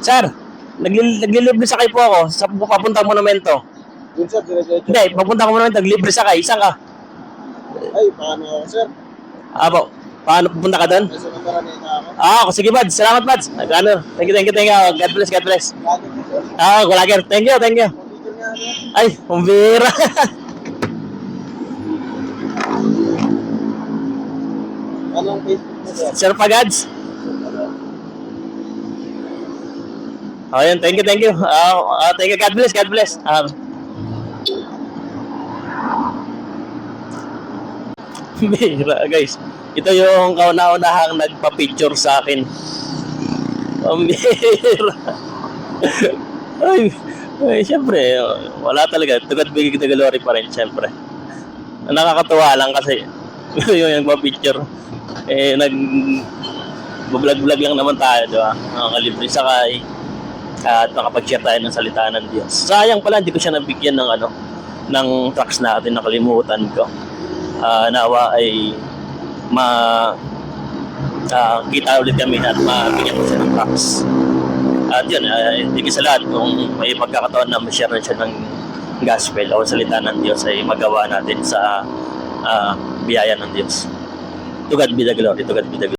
Sir, naglilibre sakay po ako sa papuntang monumento. Yun sir, dire-diretso. Hindi, papuntang monumento, naglilibre sakay. Isang ka? Ay, paano ako sir? Apo, paano pupunta ka doon? May sunod na ako. Sige, Bads. Salamat, Bads. Ano, thank you. God bless, God bless. Lagi po sir. Vlogger. Thank you. Pagkikil nga sir. Ay, umbira. Anong Facebook mo sir? Sir Pagads. Ayun, thank you. Thank you. God bless, God bless. Bira, guys. Ito yung kauna-unahang nagpa-picture sa akin. Bira. Ay, siyempre, wala talaga. Tugad bigay na glory pa rin, siyempre. Nakakatuwa lang kasi yung nagpa-picture. Nag-vlog lang naman tayo, di ba? Nakakalibre sakay. At nakapag-share tayo ng salita ng Diyos. Sayang pala, hindi ko siya nabigyan ng ng tracks natin, nakalimutan ko. Nawa ay kita ulit kami at mabigyan ko siya ng tracks. At yun, hindi sa lahat kung may pagkakataon na ma-share na siya ng gospel o salita ng Diyos ay magawa natin sa biyaya ng Diyos. To God be the glory, to God be the glory.